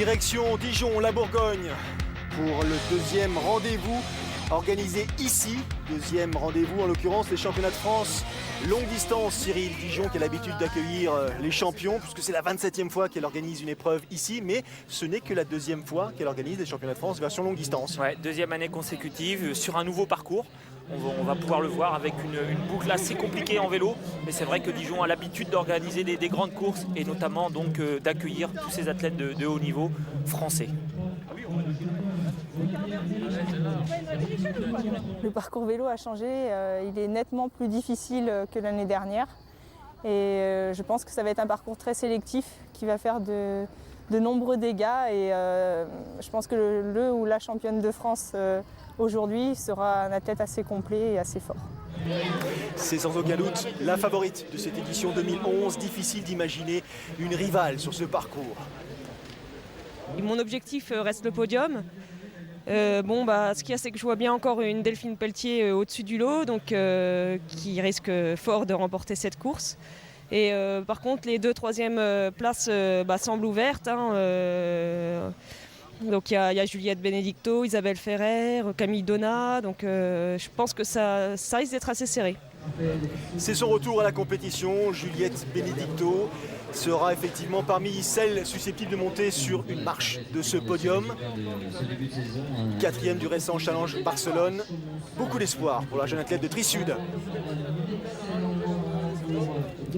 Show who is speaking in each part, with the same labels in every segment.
Speaker 1: Direction Dijon, la Bourgogne, pour le deuxième rendez-vous organisé ici. Deuxième rendez-vous, en l'occurrence, les championnats de France longue distance. Cyril, Dijon qui a l'habitude d'accueillir les champions, puisque c'est la 27e fois qu'elle organise une épreuve ici, mais ce n'est que la deuxième fois qu'elle organise les championnats de France version longue distance.
Speaker 2: Ouais, deuxième année consécutive sur un nouveau parcours. On va pouvoir le voir avec une boucle assez compliquée en vélo, mais c'est vrai que Dijon a l'habitude d'organiser des grandes courses et notamment donc d'accueillir tous ces athlètes de haut niveau français.
Speaker 3: Le parcours vélo a changé, il est nettement plus difficile que l'année dernière et je pense que ça va être un parcours très sélectif qui va faire de nombreux dégâts et je pense que le ou la championne de France aujourd'hui sera un athlète assez complet et assez fort.
Speaker 1: C'est sans aucun doute la favorite de cette édition 2011. Difficile d'imaginer une rivale sur ce parcours.
Speaker 4: Mon objectif reste le podium. Ce qu'il y a, c'est que je vois bien encore une Delphine Pelletier au-dessus du lot, donc qui risque fort de remporter cette course. Et par contre, les 2 troisièmes places semblent ouvertes. Donc il y a Juliette Benedicto, Isabelle Ferrer, Camille Donat, donc je pense que ça risque d'être assez serré.
Speaker 1: C'est son retour à la compétition. Juliette Benedicto sera effectivement parmi celles susceptibles de monter sur une marche de ce podium. 4e du récent Challenge Barcelone. Beaucoup d'espoir pour la jeune athlète de Tri-Sud.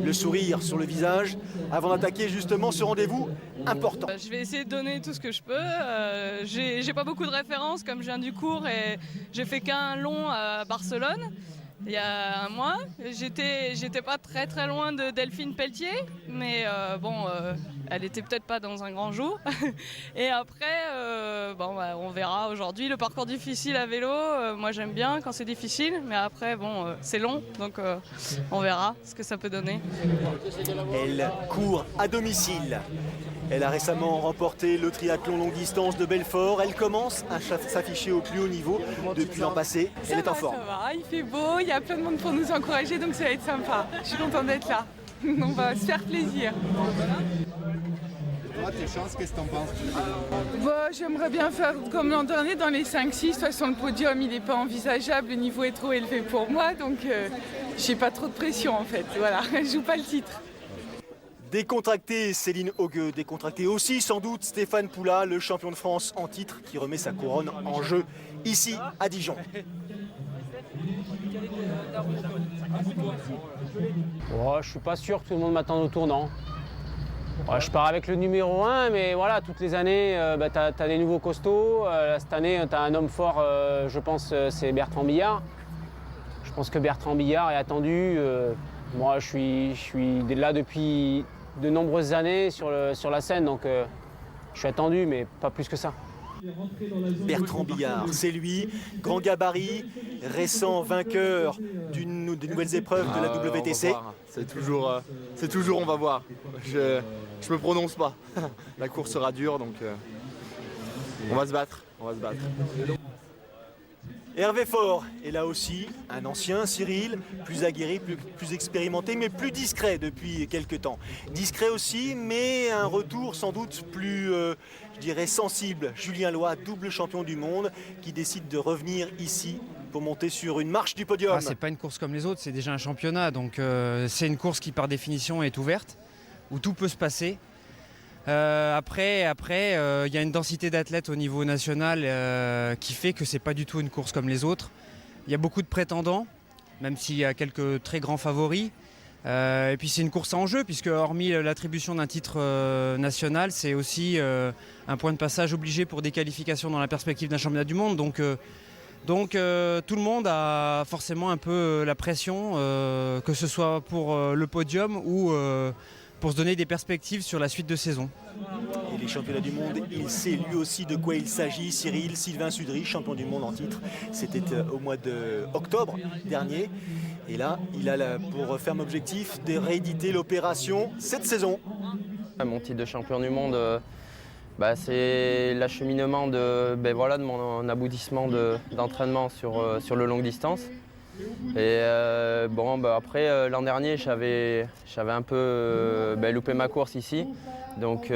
Speaker 1: Le sourire sur le visage avant d'attaquer justement ce rendez-vous important.
Speaker 5: Je vais essayer de donner tout ce que je peux. J'ai pas beaucoup de références comme je viens du cours et j'ai fait qu'un long à Barcelone. Il y a un mois, j'étais pas très loin de Delphine Pelletier, mais elle était peut-être pas dans un grand jour. Et après, on verra aujourd'hui. Le parcours difficile à vélo, moi j'aime bien quand c'est difficile, mais après c'est long, donc on verra ce que ça peut donner.
Speaker 1: Elle court à domicile. Elle a récemment remporté le triathlon longue distance de Belfort. Elle commence à s'afficher au plus haut niveau depuis l'an passé. Elle est en forme.
Speaker 6: Ça va, il fait beau, il y a plein de monde pour nous encourager, donc ça va être sympa. Je suis contente d'être là. On va se faire plaisir.
Speaker 7: Tes chances, qu'est-ce que t'en penses?
Speaker 6: J'aimerais bien faire comme l'an dernier dans les 5-6. De toute façon, le podium, il n'est pas envisageable. Le niveau est trop élevé pour moi, donc j'ai pas trop de pression en fait. Voilà, je joue pas le titre.
Speaker 1: Décontracté Céline Augueux, décontracté aussi sans doute Stéphane Poula, le champion de France en titre qui remet sa couronne en jeu ici à Dijon.
Speaker 8: Je suis pas sûr que tout le monde m'attende au tournant. Je pars avec le numéro 1, mais voilà, toutes les années, tu as des nouveaux costauds. Cette année, tu as un homme fort, je pense, c'est Bertrand Billard. Je pense que Bertrand Billard est attendu. Moi, je suis là depuis de nombreuses années sur la scène, donc je suis attendu, mais pas plus que ça.
Speaker 1: Bertrand Billard, c'est lui, grand gabarit, récent vainqueur des nouvelles épreuves de la WTC.
Speaker 7: C'est toujours on va voir. Je me prononce pas. La course sera dure, donc on va se battre.
Speaker 1: Hervé Faure est là aussi, un ancien Cyril, plus aguerri, plus expérimenté, mais plus discret depuis quelques temps. Discret aussi, mais un retour sans doute plus, sensible. Julien Loy, double champion du monde, qui décide de revenir ici pour monter sur une marche du podium.
Speaker 9: C'est pas une course comme les autres, c'est déjà un championnat, donc c'est une course qui par définition est ouverte, où tout peut se passer. Après, il y a une densité d'athlètes au niveau national qui fait que c'est pas du tout une course comme les autres. Il y a beaucoup de prétendants, même s'il y a quelques très grands favoris. Et puis c'est une course à enjeu, puisque hormis l'attribution d'un titre national, c'est aussi un point de passage obligé pour des qualifications dans la perspective d'un championnat du monde. Donc tout le monde a forcément un peu la pression, que ce soit pour le podium ou pour se donner des perspectives sur la suite de saison.
Speaker 1: Et les championnats du monde, il sait lui aussi de quoi il s'agit. Cyril, Sylvain Sudry, champion du monde en titre. C'était au mois d'octobre dernier. Et là, il a pour ferme objectif de rééditer l'opération cette saison.
Speaker 10: Mon titre de champion du monde, c'est l'acheminement de mon aboutissement d'entraînement sur le longue distance. Et après, l'an dernier, j'avais un peu loupé ma course ici. Donc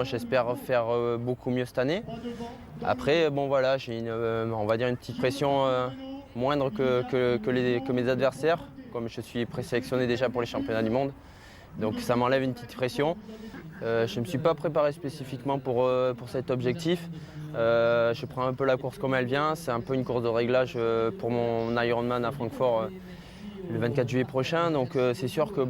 Speaker 10: j'espère faire beaucoup mieux cette année. Après, j'ai on va dire une petite pression moindre que mes adversaires, comme je suis présélectionné déjà pour les championnats du monde. Donc ça m'enlève une petite pression. Je ne me suis pas préparé spécifiquement pour cet objectif. Je prends un peu la course comme elle vient. C'est un peu une course de réglage pour mon Ironman à Francfort le 24 juillet prochain. Donc c'est sûr que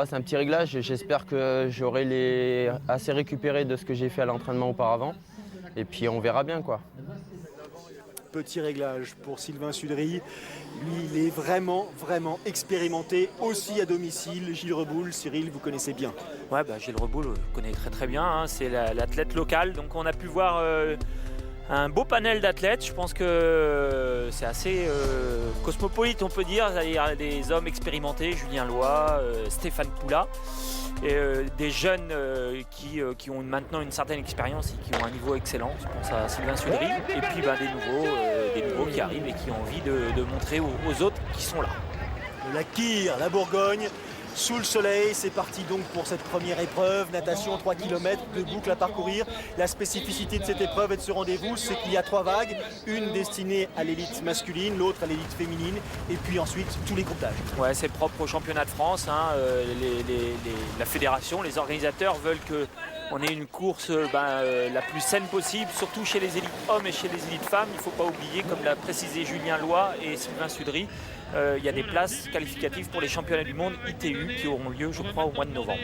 Speaker 10: c'est un petit réglage. J'espère que j'aurai assez récupéré de ce que j'ai fait à l'entraînement auparavant. Et puis on verra bien quoi.
Speaker 1: Petit réglage pour Sylvain Sudry. Lui, il est vraiment expérimenté aussi à domicile. Gilles Reboul, Cyril, vous connaissez bien.
Speaker 2: Ouais, Gilles Reboul connaît très bien, hein. C'est l'athlète local. Donc on a pu voir un beau panel d'athlètes. Je pense que c'est assez cosmopolite, on peut dire. Il y a des hommes expérimentés, Julien Loy, Stéphane Poula. Et des jeunes qui ont maintenant une certaine expérience et qui ont un niveau excellent. Je pense à Sylvain Sudry. Et puis des nouveaux qui arrivent et qui ont envie de montrer aux autres qui sont là.
Speaker 1: La Kyr, la Bourgogne, sous le soleil, c'est parti donc pour cette première épreuve. Natation 3 km de boucle à parcourir. La spécificité de cette épreuve et de ce rendez-vous, c'est qu'il y a 3 vagues. Une destinée à l'élite masculine, l'autre à l'élite féminine. Et puis ensuite, tous les groupes d'âge.
Speaker 2: Ouais, c'est propre au championnat de France. Hein. La fédération, les organisateurs veulent qu'on ait une course la plus saine possible, surtout chez les élites hommes et chez les élites femmes. Il ne faut pas oublier, comme l'a précisé Julien Loy et Sylvain Sudry, il y a des places qualificatives pour les championnats du monde ITU qui auront lieu, je crois, au mois de novembre.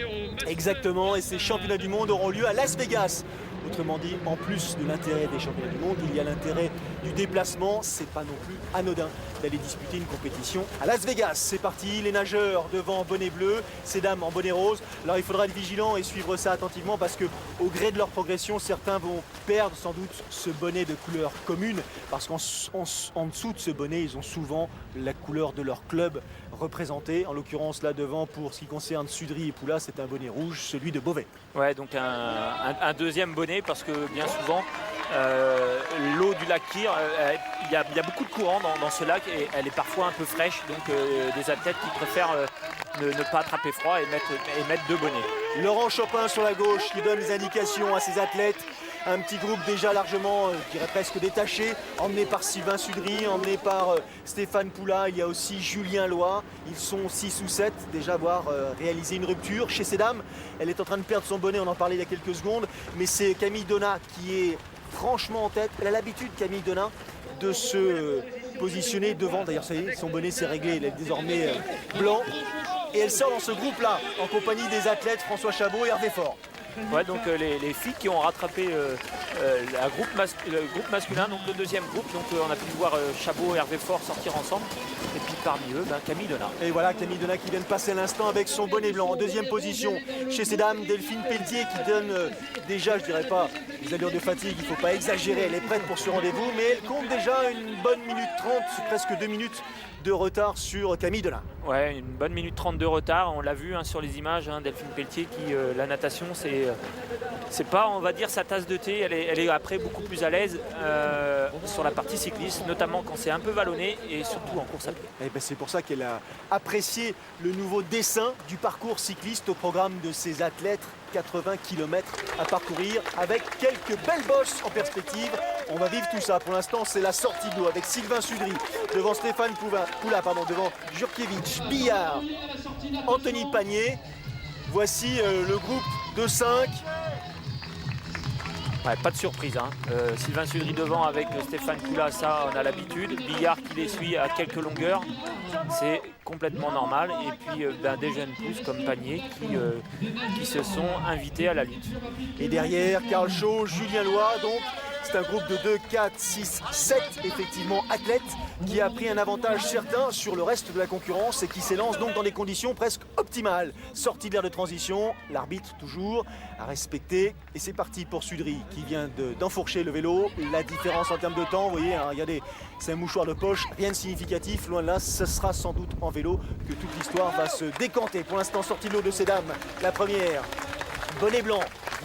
Speaker 1: Exactement, et ces championnats du monde auront lieu à Las Vegas. Autrement dit, en plus de l'intérêt des championnats du monde, il y a l'intérêt du déplacement. C'est pas non plus anodin d'aller disputer une compétition à Las Vegas. C'est parti, les nageurs devant en bonnet bleu, ces dames en bonnet rose. Alors il faudra être vigilant et suivre ça attentivement parce que au gré de leur progression, certains vont perdre sans doute ce bonnet de couleur commune parce qu'en dessous de ce bonnet, ils ont souvent la couleur de leur club représenté. En l'occurrence là devant, pour ce qui concerne Sudry et Poula, c'est un bonnet rouge, celui de Beauvais.
Speaker 2: Ouais, donc un deuxième bonnet parce que bien souvent l'eau du lac Kyr, il y a beaucoup de courant dans ce lac et elle est parfois un peu fraîche, donc des athlètes qui préfèrent ne pas attraper froid et mettre 2 bonnets.
Speaker 1: Laurent Chopin sur la gauche qui donne les indications à ses athlètes. Un petit groupe déjà largement, je dirais presque détaché, emmené par Sylvain Sudry, emmené par Stéphane Poula. Il y a aussi Julien Loy. Ils sont 6 ou 7 déjà avoir réalisé une rupture. Chez ces dames, elle est en train de perdre son bonnet, on en parlait il y a quelques secondes. Mais c'est Camille Donat qui est franchement en tête. Elle a l'habitude, Camille Donat, de se positionner devant. D'ailleurs, ça y est, son bonnet s'est réglé, il est désormais blanc. Et elle sort dans ce groupe-là, en compagnie des athlètes François Chabot et Hervé Faure.
Speaker 2: Ouais, donc les filles qui ont rattrapé le groupe masculin, donc le deuxième groupe, donc on a pu voir Chabot et Hervé Faure sortir ensemble, et puis parmi eux Camille Donat.
Speaker 1: Et voilà Camille Donat qui vient de passer à l'instant avec son bonnet blanc en deuxième position. Chez ces dames, Delphine Pelletier qui donne déjà, je dirais pas les allures de fatigue, il ne faut pas exagérer, elle est prête pour ce rendez-vous, mais elle compte déjà une bonne minute 30, presque 2 minutes de retard sur Camille Donat.
Speaker 2: Ouais, une bonne minute 30 de retard, on l'a vu sur les images, Delphine Pelletier qui, la natation, c'est pas, on va dire, sa tasse de thé, elle est après beaucoup plus à l'aise sur la partie cycliste, notamment quand c'est un peu vallonné et surtout en course à pied.
Speaker 1: Et c'est pour ça qu'elle a apprécié le nouveau dessin du parcours cycliste au programme de ses athlètes. 80 km à parcourir avec quelques belles bosses en perspective. On va vivre tout ça. Pour l'instant, c'est la sortie de l'eau avec Sylvain Sudry devant Stéphane Poula, devant Jurkiewicz, Billard, Anthony Pagné. Voici le groupe de 5.
Speaker 2: Ouais, pas de surprise. Sylvain Sudry devant avec Stéphane Poula, ça on a l'habitude. Billard qui les suit à quelques longueurs, c'est complètement normal. Et puis des jeunes pousses comme Pagné qui se sont invités à la lutte.
Speaker 1: Et derrière, Karl Shaw, Julien Loy, donc c'est un groupe de 2, 4, 6, 7 effectivement athlètes qui a pris un avantage certain sur le reste de la concurrence et qui s'élance donc dans des conditions presque optimales. Sortie de l'air de transition, l'arbitre toujours à respecter. Et c'est parti pour Sudry qui vient d'enfourcher le vélo. La différence en termes de temps, vous voyez, regardez, c'est un mouchoir de poche, rien de significatif. Loin de là, ce sera sans doute en vélo que toute l'histoire va se décanter. Pour l'instant, sortie de l'eau de ces dames. La première, bonnet blanc.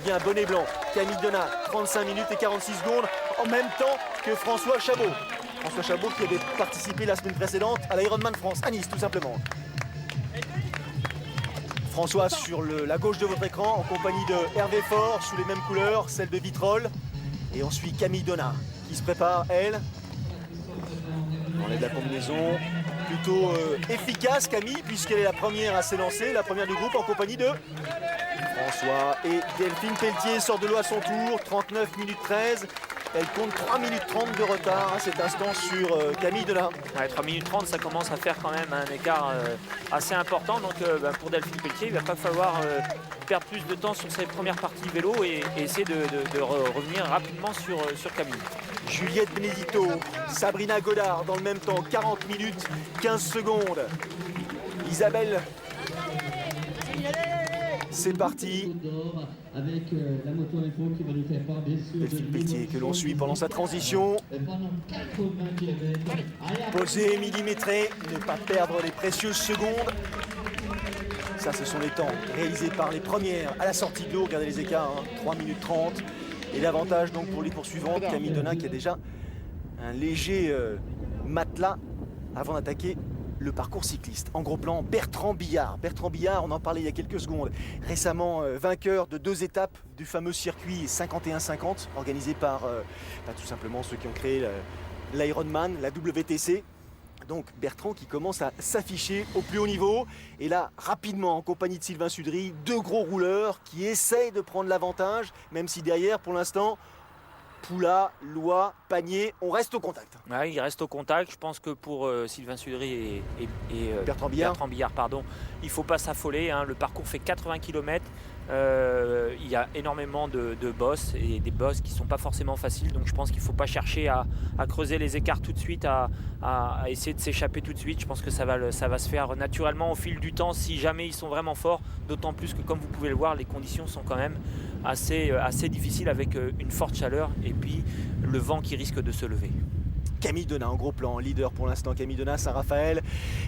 Speaker 1: Bien bonnet blanc, Camille Donat, 35 minutes et 46 secondes, en même temps que François Chabot. François Chabot qui avait participé la semaine précédente à l'Ironman France, à Nice tout simplement. François sur la gauche de votre écran en compagnie de Hervé Faure sous les mêmes couleurs, celle de Vitrolles. Et on suit Camille Donat qui se prépare, elle. On est de la combinaison plutôt efficace, Camille, puisqu'elle est la première à s'élancer, la première du groupe en compagnie de François et Delphine Pelletier sort de l'eau à son tour, 39 minutes 13. Elle compte 3 minutes 30 de retard à cet instant sur Camille Donat.
Speaker 2: Ouais, 3 minutes 30, ça commence à faire quand même un écart assez important. Donc pour Delphine Pelletier, il ne va pas falloir perdre plus de temps sur ses premières parties vélo et essayer de revenir rapidement sur Camille.
Speaker 1: Juliette Benedicto, Sabrina Godard dans le même temps, 40 minutes 15 secondes. Isabelle, c'est parti.
Speaker 11: Avec la moto info qui va nous faire part bien sûr.
Speaker 1: Delphine Pelletier que l'on suit pendant sa transition. Posé, millimétré, ne pas perdre les précieuses secondes. Ça, ce sont les temps réalisés par les premières à la sortie de l'eau. Regardez les écarts, 3 minutes 30. Et l'avantage donc pour les poursuivantes, Camille Donat qui a déjà un léger matelas avant d'attaquer le parcours cycliste. En gros plan, Bertrand Billard. Bertrand Billard, on en parlait il y a quelques secondes, récemment vainqueur de 2 étapes du fameux circuit 51-50, organisé par tout simplement ceux qui ont créé l'Ironman, la WTC. Donc Bertrand qui commence à s'afficher au plus haut niveau. Et là, rapidement, en compagnie de Sylvain Sudry, 2 gros rouleurs qui essayent de prendre l'avantage, même si derrière, pour l'instant, Poula, Lois, Panier, on reste au contact.
Speaker 2: Ouais, il reste au contact. Je pense que pour Sylvain Sudry et
Speaker 1: Bertrand Billard,
Speaker 2: il ne faut pas s'affoler. Le parcours fait 80 km. Il y a énormément de bosses et des bosses qui ne sont pas forcément faciles. Donc je pense qu'il ne faut pas chercher à creuser les écarts tout de suite, à essayer de s'échapper tout de suite. Je pense que ça va se faire naturellement au fil du temps si jamais ils sont vraiment forts. D'autant plus que, comme vous pouvez le voir, les conditions sont quand même assez difficiles avec une forte chaleur et puis le vent qui risque de se lever.
Speaker 1: Camille Donat en gros plan, leader pour l'instant. Camille Donat, Saint-Raphaël,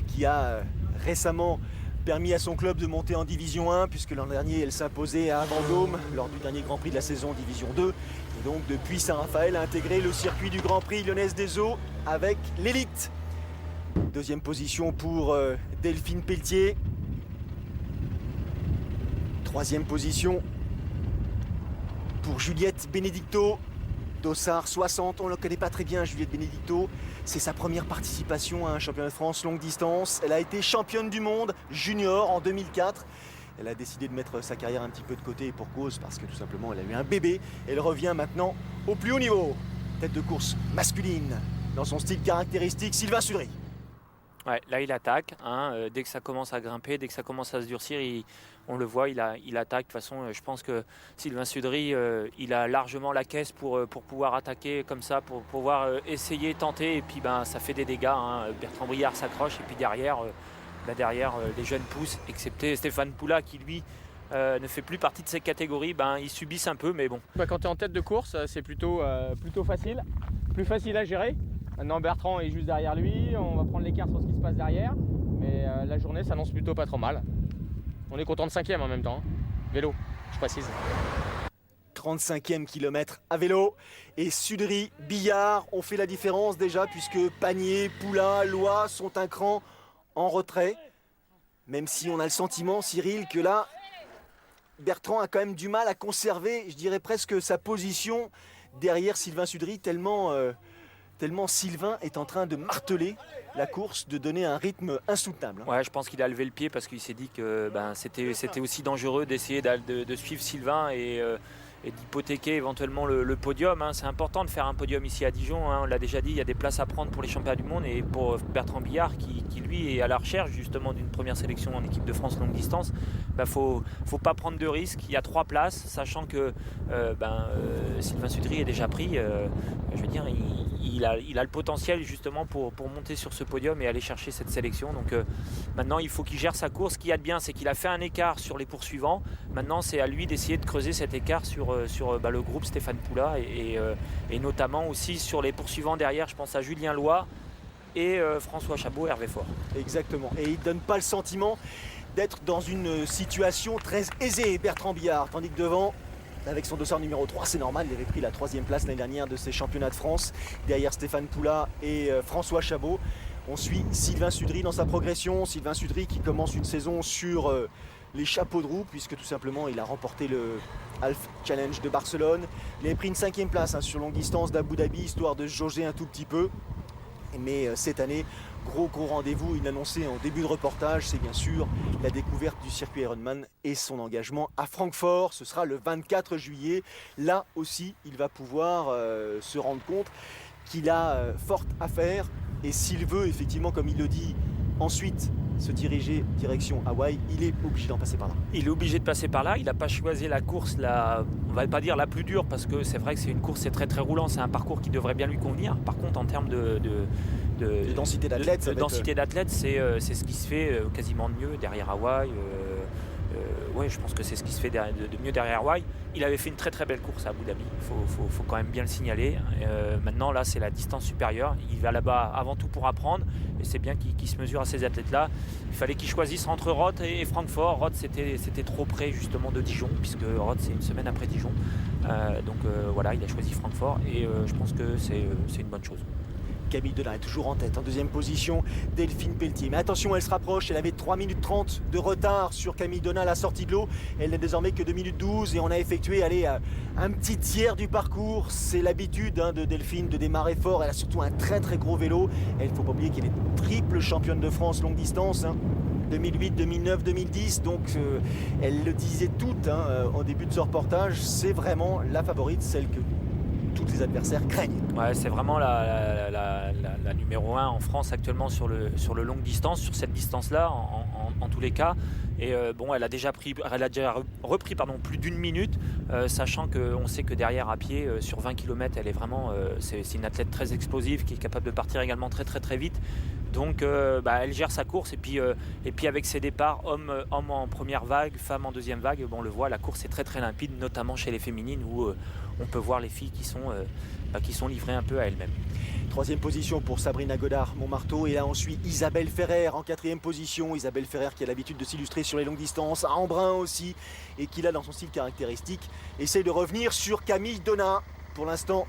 Speaker 1: qui a récemment permis à son club de monter en Division 1, puisque l'an dernier elle s'imposait à Vendôme lors du dernier Grand Prix de la saison Division 2. Et donc depuis, Saint-Raphaël a intégré le circuit du Grand Prix Lyonnaise des Eaux avec l'élite. Deuxième position pour Delphine Pelletier. Troisième position pour Juliette Benedicto. Dossard 60, on ne le connaît pas très bien, Juliette Benedicto. C'est sa première participation à un championnat de France longue distance. Elle a été championne du monde junior en 2004. Elle a décidé de mettre sa carrière un petit peu de côté et pour cause, parce que tout simplement elle a eu un bébé. Elle revient maintenant au plus haut niveau. Tête de course masculine, dans son style caractéristique, Sylvain Sudry.
Speaker 2: Ouais, là il attaque, dès que ça commence à grimper, dès que ça commence à se durcir, on le voit, il attaque. De toute façon, je pense que Sylvain Sudry, il a largement la caisse pour pouvoir attaquer comme ça, pour pouvoir essayer, tenter, et puis ça fait des dégâts. Bertrand Briard s'accroche, et puis derrière, les jeunes poussent, excepté Stéphane Poula qui lui ne fait plus partie de ces catégories. Ils subissent un peu, mais bon.
Speaker 12: Quand tu es en tête de course, c'est plutôt facile, plus facile à gérer. Maintenant Bertrand est juste derrière lui, on va prendre l'écart sur ce qui se passe derrière, mais la journée s'annonce plutôt pas trop mal. On est content de 5e en même temps, vélo, je précise.
Speaker 1: 35e kilomètre à vélo, et Sudry, Billard ont fait la différence déjà, puisque Panier, Poula, Lois sont un cran en retrait. Même si on a le sentiment, Cyril, que là, Bertrand a quand même du mal à conserver, je dirais presque, sa position derrière Sylvain Sudry, tellement Sylvain est en train de marteler la course, de donner un rythme insoutenable.
Speaker 2: Ouais, je pense qu'il a levé le pied parce qu'il s'est dit que c'était aussi dangereux d'essayer de suivre Sylvain et d'hypothéquer éventuellement le podium. C'est important de faire un podium ici à Dijon. On l'a déjà dit, il y a des places à prendre pour les championnats du monde et pour Bertrand Billard qui lui est à la recherche justement d'une première sélection en équipe de France longue distance. Faut pas prendre de risques. Il y a 3 places, sachant que Sylvain Sudry est déjà pris. Je veux dire, il a le potentiel justement pour monter sur ce podium et aller chercher cette sélection. Donc maintenant, il faut qu'il gère sa course. Ce qu'il y a de bien, c'est qu'il a fait un écart sur les poursuivants. Maintenant, c'est à lui d'essayer de creuser cet écart sur le groupe Stéphane Poula et notamment aussi sur les poursuivants derrière. Je pense à Julien Lois et François Chabot, Hervé Faure.
Speaker 1: Exactement. Et il ne donne pas le sentiment d'être dans une situation très aisée, Bertrand Billard. Tandis que devant, avec son dossard numéro 3, c'est normal, il avait pris la 3e place l'année dernière de ces championnats de France, derrière Stéphane Poula et François Chabot. On suit Sylvain Sudry dans sa progression, Sylvain Sudry qui commence une saison sur les chapeaux de roue, puisque tout simplement il a remporté le Half Challenge de Barcelone. Il avait pris une 5e place sur longue distance d'Abu Dhabi, histoire de jauger un tout petit peu. Mais cette année, gros rendez-vous inannoncé en début de reportage, c'est bien sûr la découverte du circuit Ironman et son engagement à Francfort. Ce sera le 24 juillet. Là aussi, il va pouvoir se rendre compte qu'il a fort à faire. Et s'il veut, effectivement, comme il le dit, ensuite se diriger direction Hawaï, il est obligé d'en passer par là.
Speaker 2: Il est obligé de passer par là. Il n'a pas choisi la course, on va pas dire la plus dure, parce que c'est vrai que c'est une course, c'est très roulant. C'est un parcours qui devrait bien lui convenir. Par contre, en termes de
Speaker 1: densité d'athlètes,
Speaker 2: c'est ce qui se fait quasiment de mieux derrière Hawaï. Ouais, je pense que c'est ce qui se fait de mieux derrière Hawaï. Il avait fait une très belle course à Abu Dhabi, il faut quand même bien le signaler. Maintenant, là, c'est la distance supérieure. Il va là-bas avant tout pour apprendre, et c'est bien qu'il se mesure à ces athlètes-là. Il fallait qu'il choisisse entre Roth et Francfort. Roth, c'était trop près justement de Dijon, puisque Roth, c'est une semaine après Dijon. Donc voilà, il a choisi Francfort, et je pense que c'est une bonne chose.
Speaker 1: Camille Donat est toujours en tête, en 2e position, Delphine Pelletier. Mais attention, elle se rapproche, elle avait 3 minutes 30 de retard sur Camille Donat à la sortie de l'eau. Elle n'est désormais que 2 minutes 12 et on a effectué un petit tiers du parcours. C'est l'habitude de Delphine de démarrer fort. Elle a surtout un très gros vélo. Et il ne faut pas oublier qu'elle est triple championne de France longue distance. 2008, 2009, 2010, donc elle le disait toute au début de ce reportage, c'est vraiment la favorite, celle que tous les adversaires craignent.
Speaker 2: Ouais, c'est vraiment la numéro 1 en France actuellement sur le longue distance, sur cette distance-là en tous les cas. Et elle a déjà repris plus d'1 minute, sachant qu'on sait que derrière à pied, sur 20 km, elle est vraiment, c'est une athlète très explosive qui est capable de partir également très vite. Donc elle gère sa course, et puis avec ses départs, hommes en première vague, femmes en 2e vague, on le voit, la course est très limpide, notamment chez les féminines où on peut voir les filles qui sont livrées un peu à elles-mêmes.
Speaker 1: 3e position pour Sabrina Godard-Montmarteau, et là on suit Isabelle Ferrer en 4e position. Isabelle Ferrer qui a l'habitude de s'illustrer sur les longues distances, à Embrun aussi, et qui là dans son style caractéristique essaye de revenir sur Camille Donat. Pour l'instant,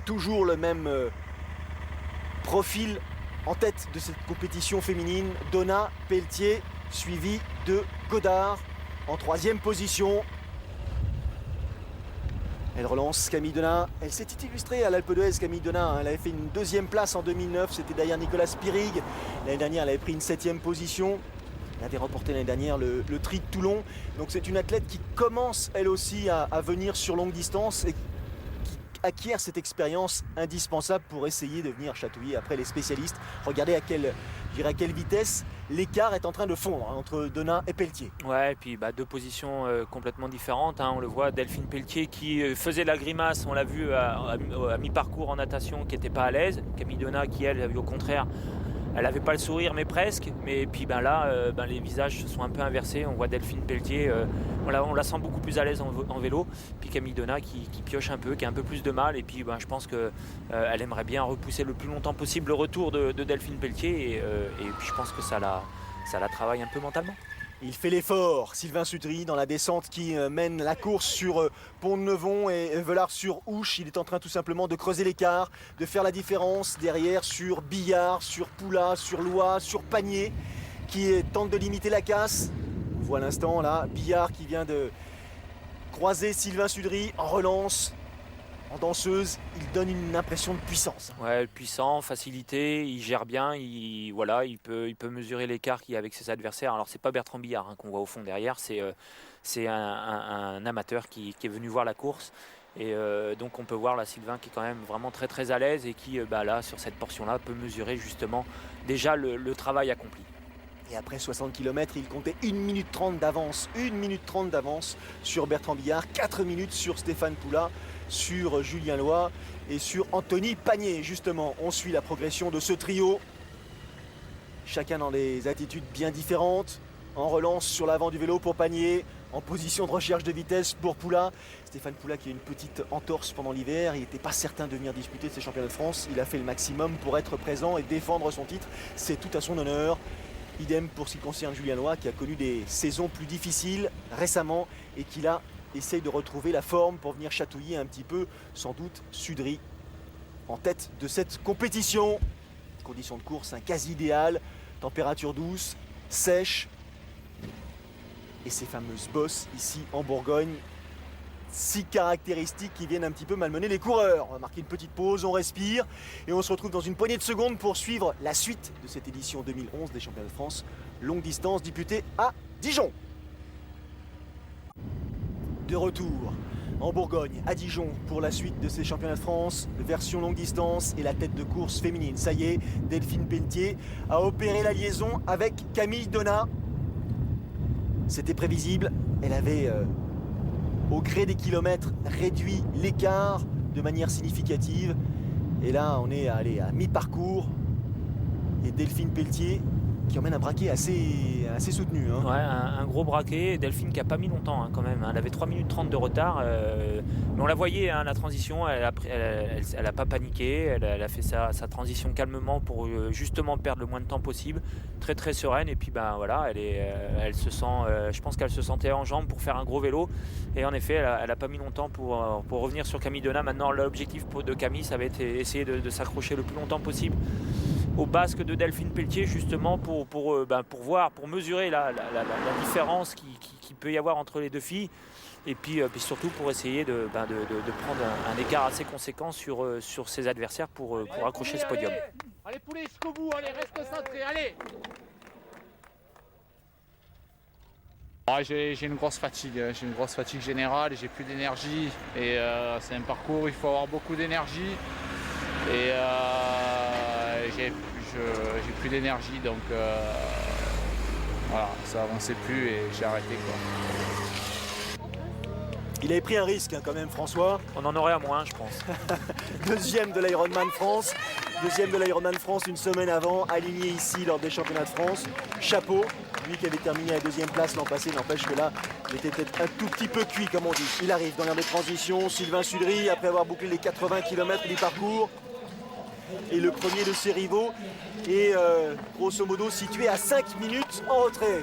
Speaker 1: toujours le même profil en tête de cette compétition féminine. Donat, Pelletier, suivi de Godard en 3e position. Elle relance Camille Donat. Elle s'était illustrée à l'Alpe d'Huez, Camille Donat. Elle avait fait une 2e place en 2009. C'était derrière Nicolas Spirig. L'année dernière, elle avait pris une 7e position. Elle avait remporté l'année dernière le Tri de Toulon. Donc c'est une athlète qui commence elle aussi à venir sur longue distance et qui acquiert cette expérience indispensable pour essayer de venir chatouiller après les spécialistes. Regardez à quelle vitesse l'écart est en train de fondre entre Donat et Pelletier.
Speaker 2: Ouais, et puis 2 positions complètement différentes. On le voit, Delphine Pelletier qui faisait la grimace, on l'a vu à mi-parcours en natation, qui n'était pas à l'aise. Camille Donat qui, elle, au contraire, elle n'avait pas le sourire, mais presque. Mais puis là, les visages se sont un peu inversés. On voit Delphine Pelletier, on la sent beaucoup plus à l'aise en vélo. Puis Camille Donat qui pioche un peu, qui a un peu plus de mal. Et puis je pense qu'elle aimerait bien repousser le plus longtemps possible le retour de Delphine Pelletier. Et puis je pense que ça la travaille un peu mentalement.
Speaker 1: Il fait l'effort, Sylvain Sudry, dans la descente qui mène la course sur Pont-de-Neuvon et Velars-sur-Ouche. Il est en train tout simplement de creuser l'écart, de faire la différence derrière sur Billard, sur Poula, sur Lois, sur Panier, qui tente de limiter la casse. On voit à l'instant là, Billard qui vient de croiser Sylvain Sudry en relance. En danseuse, il donne une impression de puissance.
Speaker 2: Ouais, puissant, facilité, il gère bien, il peut mesurer l'écart qu'il y a avec ses adversaires. Alors c'est pas Bertrand Billard qu'on voit au fond derrière, c'est un amateur qui est venu voir la course. Et donc on peut voir là Sylvain qui est quand même vraiment très à l'aise et qui là sur cette portion-là peut mesurer justement déjà le travail accompli.
Speaker 1: Et après 60 km, il comptait 1 minute 30 d'avance. 1 minute 30 d'avance sur Bertrand Billard, 4 minutes sur Stéphane Poula, sur Julien Lois et sur Anthony Panier. Justement, on suit la progression de ce trio. Chacun dans des attitudes bien différentes. En relance sur l'avant du vélo pour Panier, en position de recherche de vitesse pour Poula. Stéphane Poula qui a une petite entorse pendant l'hiver. Il n'était pas certain de venir disputer ces championnats de France. Il a fait le maximum pour être présent et défendre son titre. C'est tout à son honneur. Idem pour ce qui concerne Julien Lois qui a connu des saisons plus difficiles récemment et qui là essaye de retrouver la forme pour venir chatouiller un petit peu, sans doute, Sudry en tête de cette compétition. Conditions de course quasi idéales, température douce, sèche. Et ces fameuses bosses ici en Bourgogne, si caractéristiques qui viennent un petit peu malmener les coureurs. On va marquer une petite pause, on respire et on se retrouve dans une poignée de secondes pour suivre la suite de cette édition 2011 des Championnats de France longue distance disputée à Dijon. De retour en Bourgogne, à Dijon, pour la suite de ces Championnats de France, version longue distance et la tête de course féminine. Ça y est, Delphine Pelletier a opéré la liaison avec Camille Donat. C'était prévisible, elle avait, au gré des kilomètres, réduit l'écart de manière significative. Et là, on est allé à mi-parcours et Delphine Pelletier qui emmène un braquet assez soutenu. Hein.
Speaker 2: Ouais, un gros braquet. Delphine qui n'a pas mis longtemps quand même. Elle avait 3 minutes 30 de retard. Mais on la voyait, la transition, elle n'a pas paniqué. Elle a fait sa transition calmement pour justement perdre le moins de temps possible. Très très sereine. Et puis voilà, elle se sent, je pense qu'elle se sentait en jambes pour faire un gros vélo. Et en effet, elle n'a pas mis longtemps pour revenir sur Camille Donat. Maintenant, l'objectif de Camille, ça va être essayer de s'accrocher le plus longtemps possible au basque de Delphine Pelletier, justement pour voir, pour mesurer la différence qu'il peut y avoir entre les deux filles, et puis surtout pour essayer de prendre un écart assez conséquent sur ses adversaires pour accrocher ce podium.
Speaker 13: Allez poulet jusqu'au bout, allez, reste concentré, allez. J'ai une grosse fatigue générale, j'ai plus d'énergie et c'est un parcours où il faut avoir beaucoup d'énergie et j'ai plus d'énergie, donc voilà, ça avançait plus et j'ai arrêté quoi.
Speaker 1: Il avait pris un risque quand même, François.
Speaker 2: On en aurait à moins, je pense.
Speaker 1: Deuxième de l'Ironman France. Deuxième de l'Ironman France une semaine avant, aligné ici lors des championnats de France. Chapeau, lui qui avait terminé à la deuxième place l'an passé, n'empêche que là, il était peut-être un tout petit peu cuit, comme on dit. Il arrive dans l'aire de transition, Sylvain Sudry, après avoir bouclé les 80 km du parcours. Et le premier de ses rivaux est grosso modo situé à 5 minutes en retrait.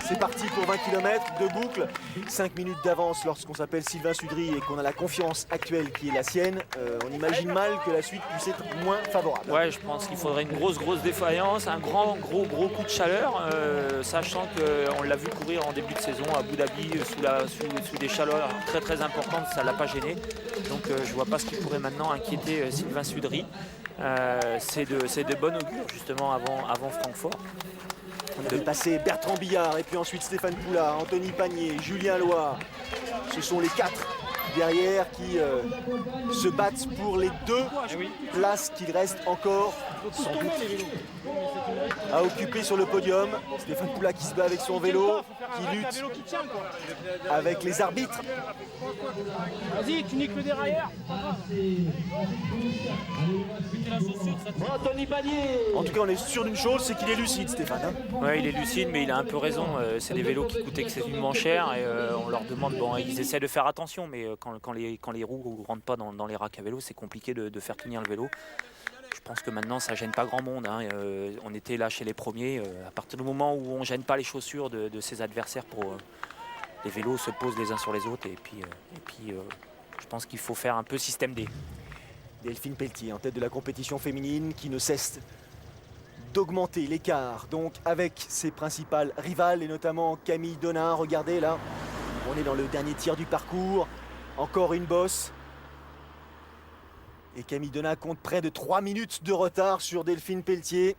Speaker 1: C'est parti pour 20 km de boucle. 5 minutes d'avance lorsqu'on s'appelle Sylvain Sudry et qu'on a la confiance actuelle qui est la sienne. On imagine mal que la suite puisse être moins favorable.
Speaker 2: Ouais, je pense qu'il faudrait une grosse défaillance, un gros coup de chaleur, sachant qu'on l'a vu courir en début de saison à Abu Dhabi sous des chaleurs très importantes, ça ne l'a pas gêné. Donc je ne vois pas ce qui pourrait maintenant inquiéter Sylvain Sudry. C'est de bon augure justement avant Francfort.
Speaker 1: On a dépassé Bertrand Billard et puis ensuite Stéphane Poulard, Anthony Pagnier, Julien Loy. Ce sont les 4 derrière qui se battent pour les 2 places qu'il reste encore sans doute à occuper sur le podium. Stéphane Poulard qui se bat avec son vélo, qui lutte avec les arbitres.
Speaker 13: Vas-y, tu niques le dérailleur. Anthony Pagnier.
Speaker 1: En tout cas, on est sûr d'une chose, c'est qu'il est lucide, Stéphane. Hein.
Speaker 2: Ouais, il est lucide, mais il a un peu raison. C'est des vélos qui coûtent excessivement cher et on leur demande. Bon, ils essaient de faire attention, mais quand les roues ne rentrent pas dans les racks à vélo, c'est compliqué de faire tenir le vélo. Je pense que maintenant, ça ne gêne pas grand monde. Hein. On était là chez les premiers. À partir du moment où on ne gêne pas les chaussures de ses adversaires, les vélos se posent les uns sur les autres. Et puis je pense qu'il faut faire un peu système D.
Speaker 1: Delphine Pelletier en tête de la compétition féminine qui ne cesse d'augmenter l'écart donc avec ses principales rivales et notamment Camille Donat. Regardez là, on est dans le dernier tiers du parcours. Encore une bosse. Et Camille Donat compte près de 3 minutes de retard sur Delphine Pelletier.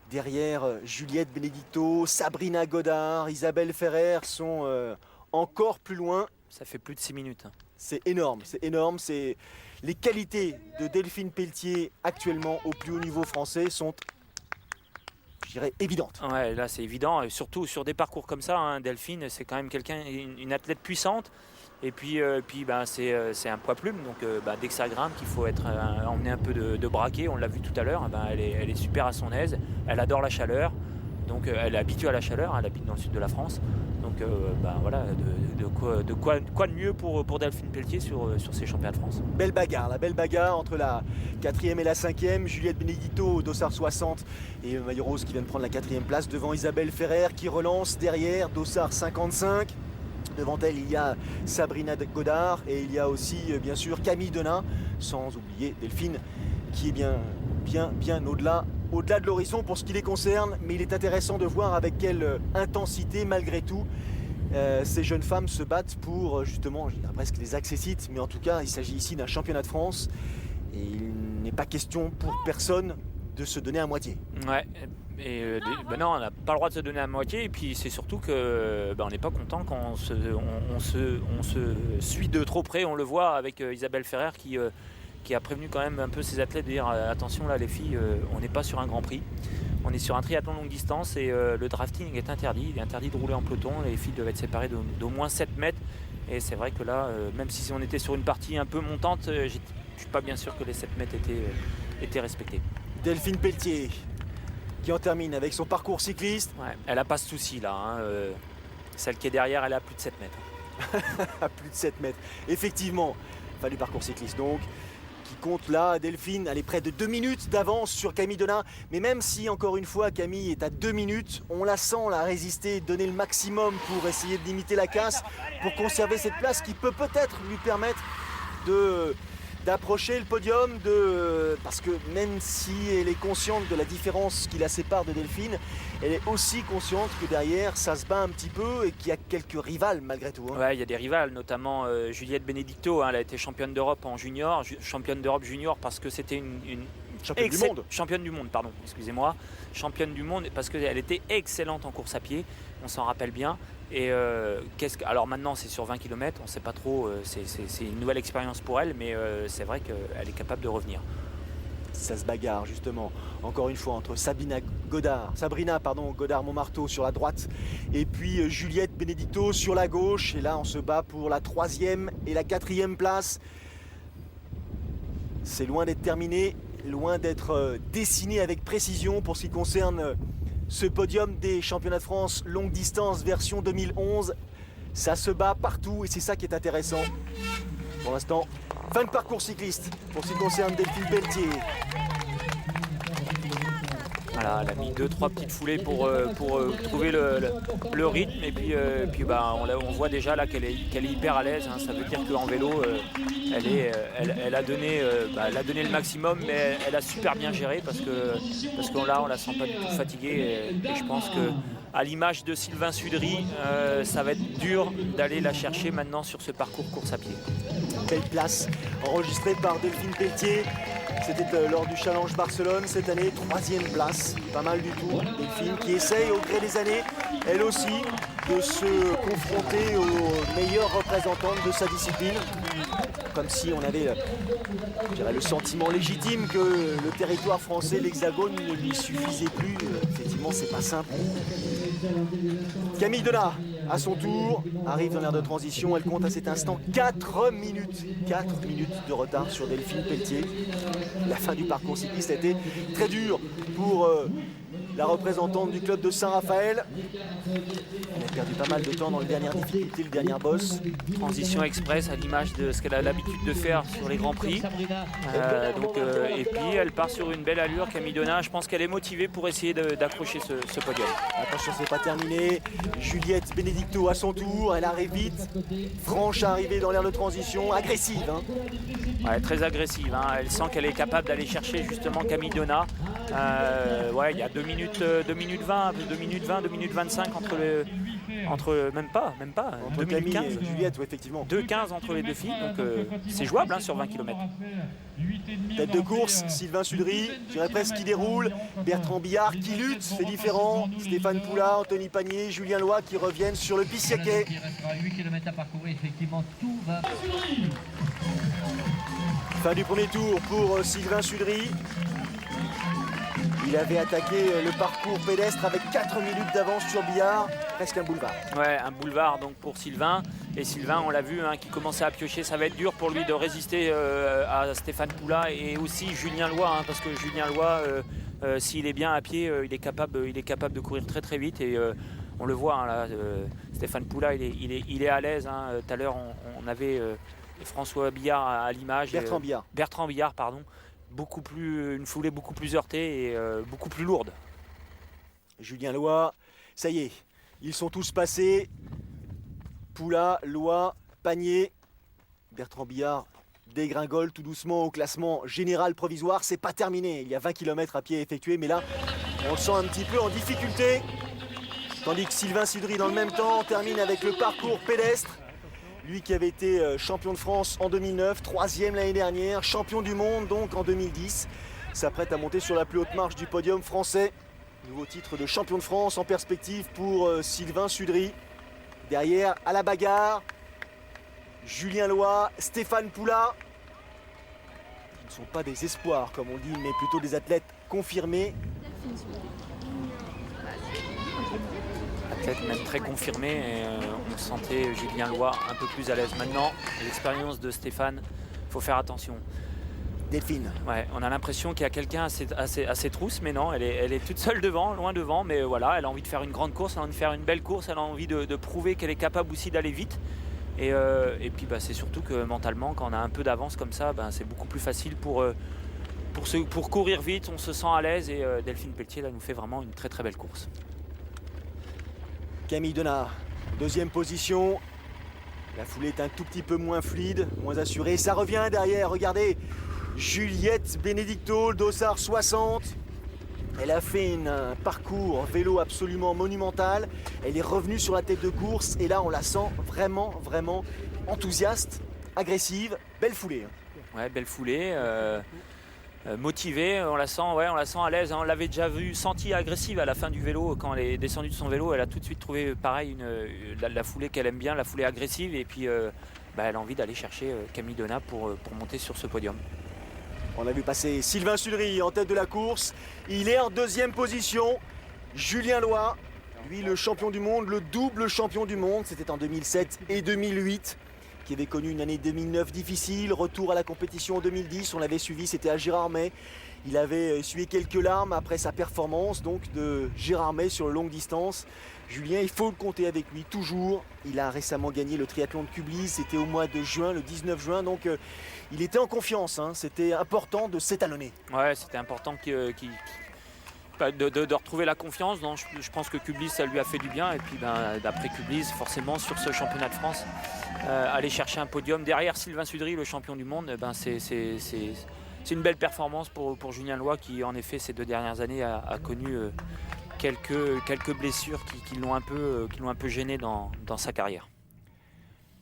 Speaker 1: Derrière, Juliette Benedicto, Sabrina Godard, Isabelle Ferrer sont encore plus loin.
Speaker 2: Ça fait plus de 6 minutes. Hein.
Speaker 1: C'est énorme, c'est énorme. Les qualités de Delphine Pelletier actuellement au plus haut niveau français sont, je dirais, évidentes.
Speaker 2: Ouais, là c'est évident, et surtout sur des parcours comme ça, hein, Delphine c'est quand même une athlète puissante. Et puis c'est un poids plume, donc dès que ça grimpe, qu'il faut emmener un peu de braquet, on l'a vu tout à l'heure, elle est super à son aise, elle adore la chaleur, donc elle est habituée à la chaleur, elle habite dans le sud de la France, donc voilà, de quoi de mieux pour Delphine Pelletier sur ces championnats de France.
Speaker 1: Belle bagarre entre la 4e et la 5e, Juliette Benedicto, Dossard 60 et Maillot Rose qui vient de prendre la 4e place devant Isabelle Ferrer qui relance derrière, Dossard 55. Devant elle, il y a Sabrina Godard et il y a aussi, bien sûr, Camille Denain, sans oublier Delphine, qui est bien au-delà de l'horizon pour ce qui les concerne. Mais il est intéressant de voir avec quelle intensité, malgré tout, ces jeunes femmes se battent pour, justement, je dirais presque les accessites, mais en tout cas, il s'agit ici d'un championnat de France. Et il n'est pas question pour personne de se donner à moitié.
Speaker 2: Ouais. Et non, on n'a pas le droit de se donner à moitié. Et puis c'est surtout que on n'est pas content quand on se suit de trop près. On le voit avec Isabelle Ferrer qui a prévenu quand même un peu ses athlètes de dire attention là les filles, on n'est pas sur un Grand Prix. On est sur un triathlon longue distance et le drafting est interdit. Il est interdit de rouler en peloton. Les filles doivent être séparées d'au moins 7 mètres. Et c'est vrai que là, même si on était sur une partie un peu montante, je ne suis pas bien sûr que les 7 mètres étaient respectés.
Speaker 1: Delphine Pelletier qui en termine avec son parcours cycliste.
Speaker 2: Ouais, elle n'a pas ce souci là. Celle qui est derrière, elle a plus de 7 mètres.
Speaker 1: À plus de 7 mètres. Effectivement, du parcours cycliste donc. Qui compte là, Delphine, elle est près de 2 minutes d'avance sur Camille Denain. Mais même si, encore une fois, Camille est à 2 minutes, on la sent la résister, donner le maximum pour essayer de limiter la casse, pour conserver cette place qui peut peut-être lui permettre d'approcher le podium, parce que même si elle est consciente de la différence qui la sépare de Delphine, elle est aussi consciente que derrière ça se bat un petit peu et qu'il y a quelques rivales malgré tout.
Speaker 2: Ouais, il y a des rivales, notamment Juliette Benedicto, elle a été championne d'Europe en junior, championne d'Europe junior parce que c'était une
Speaker 1: championne du monde.
Speaker 2: Championne du monde, pardon, excusez-moi. Championne du monde parce qu'elle était excellente en course à pied, on s'en rappelle bien. Et alors maintenant c'est sur 20 km, on ne sait pas trop, c'est une nouvelle expérience pour elle, mais c'est vrai qu'elle est capable de revenir.
Speaker 1: Ça se bagarre justement, encore une fois, entre Sabrina Godard-Montmarteau sur la droite et puis Juliette Benedicto sur la gauche. Et là on se bat pour la 3e et la 4e place. C'est loin d'être terminé, loin d'être dessiné avec précision pour ce qui concerne ce podium des championnats de France longue distance version 2011. Ça se bat partout et c'est ça qui est intéressant. Pour l'instant, fin de parcours cycliste pour ce qui concerne Delphine Pelletier.
Speaker 2: Voilà, elle a mis 2-3 petites foulées pour trouver le rythme et puis on voit déjà là qu'elle est hyper à l'aise. Ça veut dire qu'en vélo, elle a donné le maximum, mais elle a super bien géré parce que là on la sent pas du tout fatiguée et je pense que à l'image de Sylvain Sudry, ça va être dur d'aller la chercher maintenant sur ce parcours course à pied.
Speaker 1: Belle place enregistrée par Delphine Pelletier. C'était lors du Challenge Barcelone cette année, 3e place, pas mal du tout. Delphine qui essaye au gré des années, elle aussi, de se confronter aux meilleures représentantes de sa discipline. Comme si on avait le sentiment légitime que le territoire français, l'Hexagone, ne lui suffisait plus. Effectivement, c'est pas simple. Camille Denain, à son tour, arrive dans l'aire de transition. Elle compte à cet instant 4 minutes. 4 minutes de retard sur Delphine Pelletier. La fin du parcours cycliste a été très dure pour la représentante du club de Saint-Raphaël. Elle a perdu pas mal de temps dans les dernières difficultés, le dernier boss.
Speaker 2: Transition express à l'image de ce qu'elle a l'habitude de faire sur les Grands Prix. Et puis elle part sur une belle allure, Camille Denain. Je pense qu'elle est motivée pour essayer d'accrocher ce podium.
Speaker 1: Attention, c'est pas terminé. Juliette Benedicto à son tour, elle arrive vite. Franche arrivée dans l'aire de transition, agressive.
Speaker 2: Ouais, très agressive. Elle sent qu'elle est capable d'aller chercher justement Camille Denain. Il y a 2 minutes 20, 2 minutes 20, 2 minutes 25 entre même pas.
Speaker 1: Entre Camille et Juliette, oui, effectivement.
Speaker 2: 2,15 entre les deux filles, donc c'est jouable sur 20 km.
Speaker 1: Tête de course, Sylvain Sudry, je dirais presque qui déroule. Bertrand Billard qui lutte, c'est différent. Stéphane Poula, Anthony Panier, Julien Loy qui reviennent sur le Pissiaquet.
Speaker 11: Il restera 8 km à parcourir, effectivement, tout va.
Speaker 1: Fin du premier tour pour Sylvain Sudry. Il avait attaqué le parcours pédestre avec 4 minutes d'avance sur Billard, presque un boulevard.
Speaker 2: Ouais, un boulevard donc pour Sylvain. Et Sylvain, on l'a vu, qui commençait à piocher. Ça va être dur pour lui de résister à Stéphane Poula et aussi Julien Loy, parce que Julien Loy, s'il est bien à pied, il est capable de courir très très vite. Et on le voit, là, Stéphane Poula, il est à l'aise. Tout à l'heure, on avait François Billard à l'image. Bertrand Billard, pardon. Une foulée beaucoup plus heurtée et beaucoup plus lourde.
Speaker 1: Julien Loy, ça y est, ils sont tous passés. Poula, Loy, Panier. Bertrand Billard dégringole tout doucement au classement général provisoire. C'est pas terminé, il y a 20 km à pied effectués, mais là, on le sent un petit peu en difficulté. Tandis que Sylvain Sudry, dans le même temps, termine avec le parcours pédestre. Lui qui avait été champion de France en 2009, 3e l'année dernière, champion du monde donc en 2010. S'apprête à monter sur la plus haute marche du podium français. Nouveau titre de champion de France en perspective pour Sylvain Sudry. Derrière, à la bagarre, Julien Loy, Stéphane Poula. Ils ne sont pas des espoirs comme on dit, mais plutôt des athlètes confirmés.
Speaker 2: Athlète même très confirmé et on sentait Julien Loy un peu plus à l'aise. Maintenant, l'expérience de Stéphane, il faut faire attention.
Speaker 1: Delphine.
Speaker 2: Ouais, on a l'impression qu'il y a quelqu'un à ses trousses, mais non, elle est toute seule devant, loin devant, mais voilà, elle a envie de faire une grande course, elle a envie de faire une belle course, elle a envie de prouver qu'elle est capable aussi d'aller vite. Et puis c'est surtout que mentalement, quand on a un peu d'avance comme ça, c'est beaucoup plus facile pour courir vite, on se sent à l'aise et Delphine Pelletier là, nous fait vraiment une très très belle course.
Speaker 1: Camille Donat, deuxième position. La foulée est un tout petit peu moins fluide, moins assurée. Ça revient derrière, regardez. Juliette Benedicto, le dossard 60. Elle a fait un parcours vélo absolument monumental. Elle est revenue sur la tête de course et là on la sent vraiment, vraiment enthousiaste, agressive, belle foulée.
Speaker 2: Ouais, belle foulée, motivée, on la sent à l'aise. On l'avait déjà sentie agressive à la fin du vélo. Quand elle est descendue de son vélo, elle a tout de suite trouvé pareil la foulée qu'elle aime bien, la foulée agressive. Et puis elle a envie d'aller chercher Camille Donat pour monter sur ce podium.
Speaker 1: On a vu passer Sylvain Sudry en tête de la course. Il est en deuxième position. Julien Loy, lui le champion du monde, le double champion du monde. C'était en 2007 et 2008. Qui avait connu une année 2009 difficile. Retour à la compétition en 2010. On l'avait suivi, c'était à Gérardmer. Il avait essuyé quelques larmes après sa performance donc de Gérardmer sur le longue distance. Julien, il faut le compter avec lui, toujours. Il a récemment gagné le triathlon de Kublis, c'était au mois de juin, le 19 juin, donc il était en confiance, hein. C'était important de s'étalonner.
Speaker 2: Ouais, c'était important de retrouver la confiance. Donc, je pense que Kublis, ça lui a fait du bien. Et puis d'après Kublis, forcément, sur ce championnat de France, aller chercher un podium derrière Sylvain Sudry, le champion du monde, c'est une belle performance pour Julien Loy qui, en effet, ces 2 dernières années, a connu quelques blessures qui l'ont un peu gêné dans sa carrière.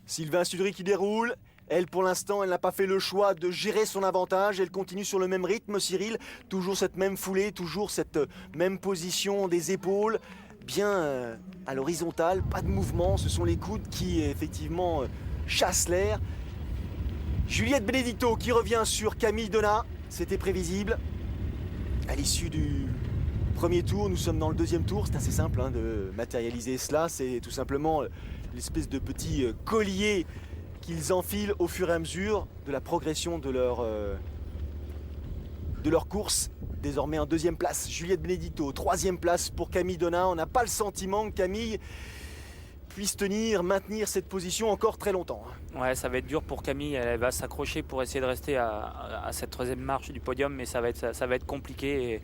Speaker 1: Sylvain Sudry qui déroule. Elle, pour l'instant, elle n'a pas fait le choix de gérer son avantage. Elle continue sur le même rythme, Cyril. Toujours cette même foulée, toujours cette même position des épaules. Bien à l'horizontale, pas de mouvement. Ce sont les coudes qui, effectivement, chassent l'air. Juliette Benedicto qui revient sur Camille Donat. C'était prévisible. À l'issue du premier tour, nous sommes dans le deuxième tour. C'est assez simple de matérialiser cela. C'est tout simplement l'espèce de petit collier qu'ils enfilent au fur et à mesure de la progression de leur course. Désormais en deuxième place, Juliette Benedicto. Troisième place pour Camille Donat. On n'a pas le sentiment que Camille puisse maintenir cette position encore très longtemps.
Speaker 2: Ouais, ça va être dur pour Camille. Elle va s'accrocher pour essayer de rester à cette troisième marche du podium, mais ça va être compliqué. Et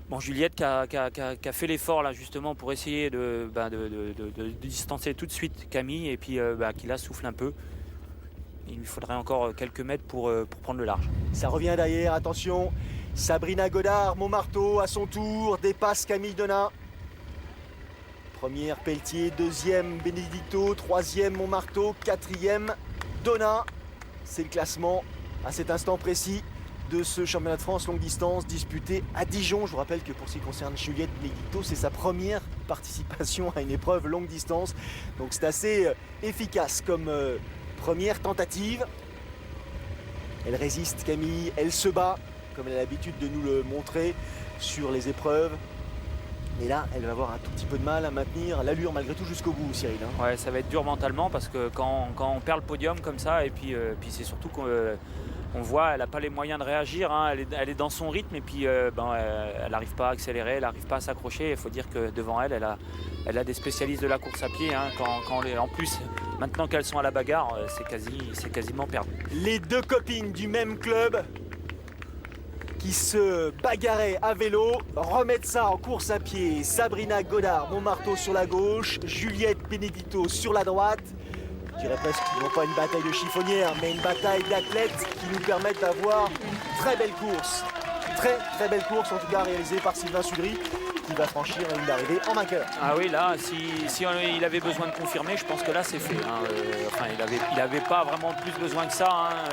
Speaker 2: bon, Juliette qui a fait l'effort là justement pour essayer de distancer tout de suite Camille et puis qui la souffle un peu. Il lui faudrait encore quelques mètres pour prendre le large.
Speaker 1: Ça revient derrière, attention. Sabrina Godard, Montmarteau à son tour, dépasse Camille Donat. Première Pelletier, deuxième Benedicto, troisième Montmarteau, quatrième Donat. C'est le classement à cet instant précis de ce championnat de France longue distance disputé à Dijon. Je vous rappelle que pour ce qui concerne Juliette Benedicto, c'est sa première participation à une épreuve longue distance. Donc c'est assez efficace comme première tentative. Elle résiste Camille, elle se bat comme elle a l'habitude de nous le montrer sur les épreuves. Mais là, elle va avoir un tout petit peu de mal à maintenir l'allure malgré tout jusqu'au bout, Cyril.
Speaker 2: Ouais, ça va être dur mentalement parce que quand on perd le podium comme ça, et puis c'est surtout qu'on voit, elle n'a pas les moyens de réagir, elle est dans son rythme et puis elle n'arrive pas à accélérer, elle n'arrive pas à s'accrocher. Il faut dire que devant elle a des spécialistes de la course à pied. En plus, maintenant qu'elles sont à la bagarre, c'est quasiment perdu.
Speaker 1: Les deux copines du même club qui se bagarraient à vélo remettent ça en course à pied. Sabrina Godard, Montmarteau sur la gauche, Juliette Benedicto sur la droite. je dirais presque, non pas une bataille de chiffonnières, mais une bataille d'athlètes qui nous permettent d'avoir très belles courses. Très belle course en tout cas réalisée par Sylvain Sudry qui va franchir la ligne d'arrivée en vainqueur.
Speaker 2: Ah oui, là, si il avait besoin de confirmer, je pense que là c'est fait. Hein. Enfin, il avait pas vraiment plus besoin que ça. Hein.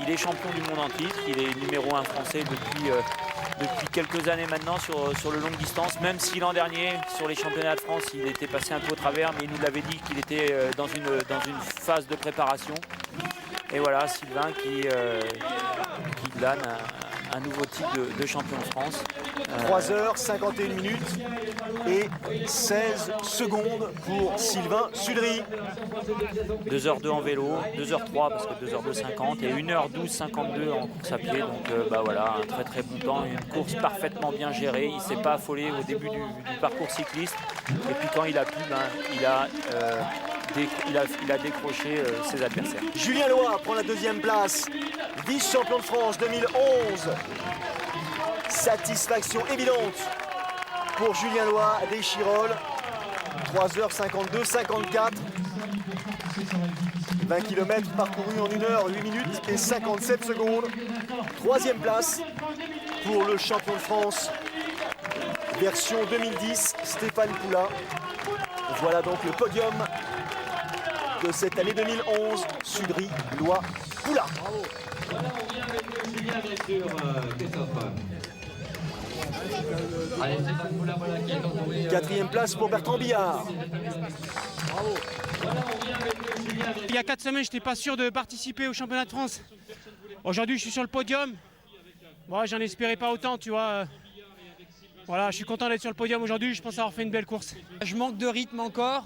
Speaker 2: Il est champion du monde en titre, il est numéro 1 français depuis quelques années maintenant sur le longue distance, même si l'an dernier, sur les championnats de France, il était passé un peu au travers, mais il nous l'avait dit qu'il était dans une phase de préparation. Et voilà, Sylvain qui glane un nouveau titre de champion de France.
Speaker 1: 3h51 minutes et 16 secondes pour Sylvain Sudry.
Speaker 2: 2h02 en vélo, 2h03 parce que 2h02,50 et 1h12,52 en course à pied. Donc voilà, un très bon temps, une course parfaitement bien gérée. Il ne s'est pas affolé au début du parcours cycliste. Et puis quand il a pu, il a décroché ses adversaires.
Speaker 1: Julien Loy prend la deuxième place, vice-champion de France 2011. Satisfaction évidente pour Julien Loy des Chirolles. 3h52, 54. 20 km parcourus en 1h, 8 minutes et 57 secondes. Troisième place pour le champion de France version 2010, Stéphane Poula. Voilà donc le podium de cette année 2011, Sudry, Loy, Poula. Quatrième place pour Bertrand Billard.
Speaker 8: Il y a 4 semaines, je n'étais pas sûr de participer au championnat de France. Aujourd'hui, je suis sur le podium. Moi, j'en espérais pas autant, tu vois. Voilà, je suis content d'être sur le podium aujourd'hui. Je pense avoir fait une belle course.
Speaker 9: Je manque de rythme encore.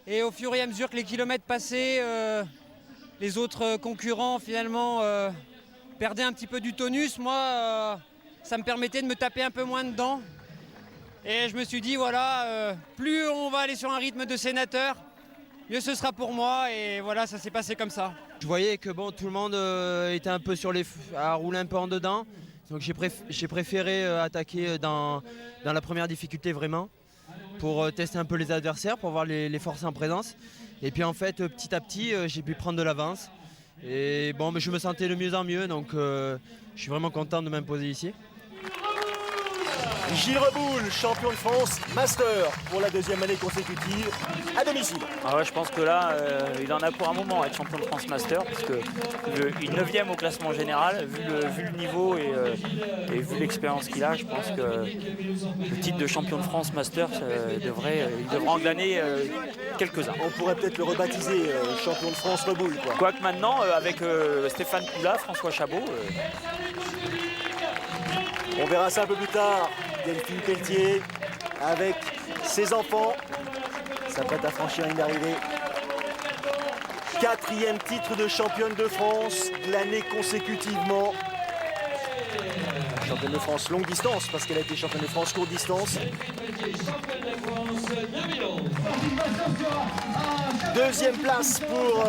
Speaker 9: Et au fur et à mesure que les kilomètres passaient, les autres concurrents finalement perdaient un petit peu du tonus. Moi, ça me permettait de me taper un peu moins dedans. Et je me suis dit, voilà, plus on va aller sur un rythme de sénateur, mieux ce sera pour moi. Et voilà, ça s'est passé comme ça.
Speaker 10: Je voyais que bon, tout le monde était un peu à rouler un peu en dedans. Donc j'ai préféré attaquer dans la première difficulté vraiment, pour tester un peu les adversaires, pour voir les forces en présence. Et puis en fait, petit à petit, j'ai pu prendre de l'avance. Et bon, mais je me sentais de mieux en mieux, donc je suis vraiment content de m'imposer ici.
Speaker 1: Gilles Reboul, champion de France Master pour la deuxième année consécutive à domicile.
Speaker 2: Ah ouais, je pense que là, il en a pour un moment à être champion de France Master, parce que il est 9e au classement général, vu le niveau et vu l'expérience qu'il a, je pense que le titre de champion de France Master, il devrait en glaner quelques-uns.
Speaker 1: On pourrait peut-être le rebaptiser champion de France Reboul.
Speaker 2: Quoique maintenant, avec Stéphane Poula, François Chabot...
Speaker 1: On verra ça un peu plus tard. Delphine Pelletier avec ses enfants s'apprête à franchir une arrivée. 4e titre de championne de France de l'année consécutivement. Championne de France longue distance parce qu'elle a été championne de France courte distance. Deuxième place pour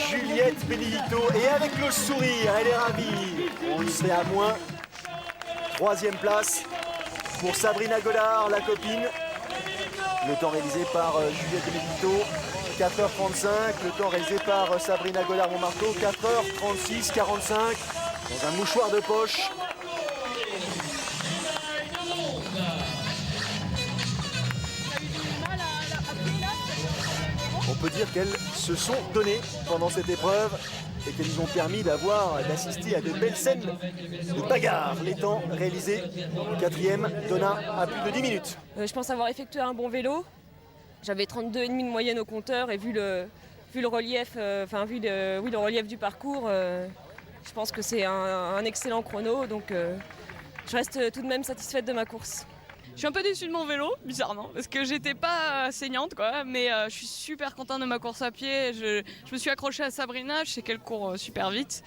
Speaker 1: Juliette Benedito et avec le sourire, elle est ravie. On le sait à moins. Troisième place pour Sabrina Godard, la copine. Le temps réalisé par Juliette Benedito, 4h35. Le temps réalisé par Sabrina Godard-Montmarteau, 4h36, 45. Dans un mouchoir de poche. On peut dire qu'elles se sont données pendant cette épreuve et qu'elles nous ont permis d'assister à de belles scènes de bagarre. Les temps réalisés, 4e, Donna à plus de 10 minutes.
Speaker 4: Je pense avoir effectué un bon vélo. J'avais 32,5 de moyenne au compteur et vu le relief, le relief du parcours, je pense que c'est un excellent chrono. Donc je reste tout de même satisfaite de ma course.
Speaker 5: Je suis un peu déçue de mon vélo, bizarrement, parce que j'étais pas saignante, quoi. Mais je suis super contente de ma course à pied. Je me suis accrochée à Sabrina, je sais qu'elle court super vite.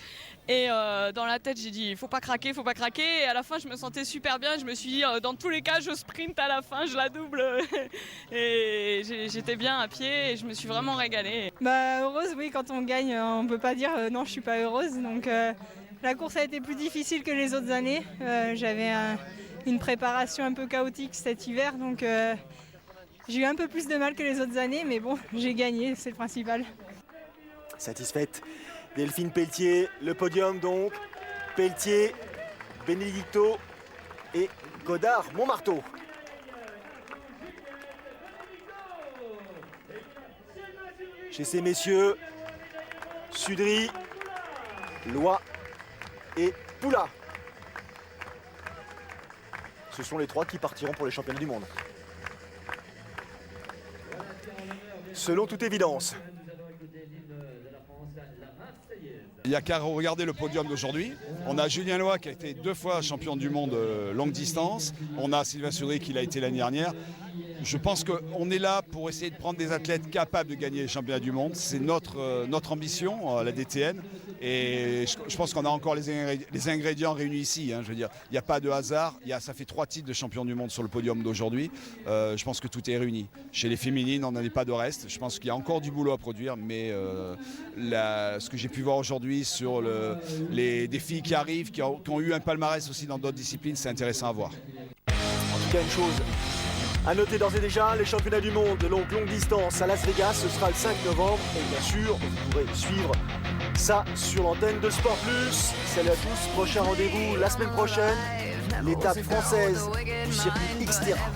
Speaker 5: Et dans la tête, j'ai dit, il faut pas craquer, faut pas craquer. Et à la fin, je me sentais super bien. Je me suis dit, dans tous les cas, je sprint à la fin, je la double. Et j'étais bien à pied et je me suis vraiment régalée.
Speaker 3: Heureuse, oui, quand on gagne, on peut pas dire non, je suis pas heureuse. Donc la course a été plus difficile que les autres années. J'avais une préparation un peu chaotique cet hiver, donc j'ai eu un peu plus de mal que les autres années, mais bon, j'ai gagné, c'est le principal.
Speaker 1: Satisfaite Delphine Pelletier, le podium donc. Pelletier, Benedicto et Godard-Montmarteau. Chez ces messieurs, Sudry, Loy et Poula. Ce sont les 3 qui partiront pour les championnats du monde. Selon toute évidence.
Speaker 14: Il n'y a qu'à regarder le podium d'aujourd'hui. On a Julien Loy qui a été 2 fois champion du monde longue distance. On a Sylvain Sudry qui l'a été l'année dernière. Je pense qu'on est là pour essayer de prendre des athlètes capables de gagner les championnats du monde. C'est notre ambition, la DTN. Et je pense qu'on a encore les ingrédients réunis ici. Je veux dire, il n'y a pas de hasard. Ça fait 3 titres de champion du monde sur le podium d'aujourd'hui. Je pense que tout est réuni. Chez les féminines, on n'en est pas de reste. Je pense qu'il y a encore du boulot à produire. Mais ce que j'ai pu voir aujourd'hui sur des filles qui arrivent, qui ont eu un palmarès aussi dans d'autres disciplines, c'est intéressant à voir.
Speaker 1: En tout cas, une chose à noter d'ores et déjà, les championnats du monde de longue distance à Las Vegas, ce sera le 5 novembre. Et bien sûr, vous pourrez suivre ça sur l'antenne de Sport Plus. Salut à tous, prochain rendez-vous la semaine prochaine. L'étape française du circuit Xterra.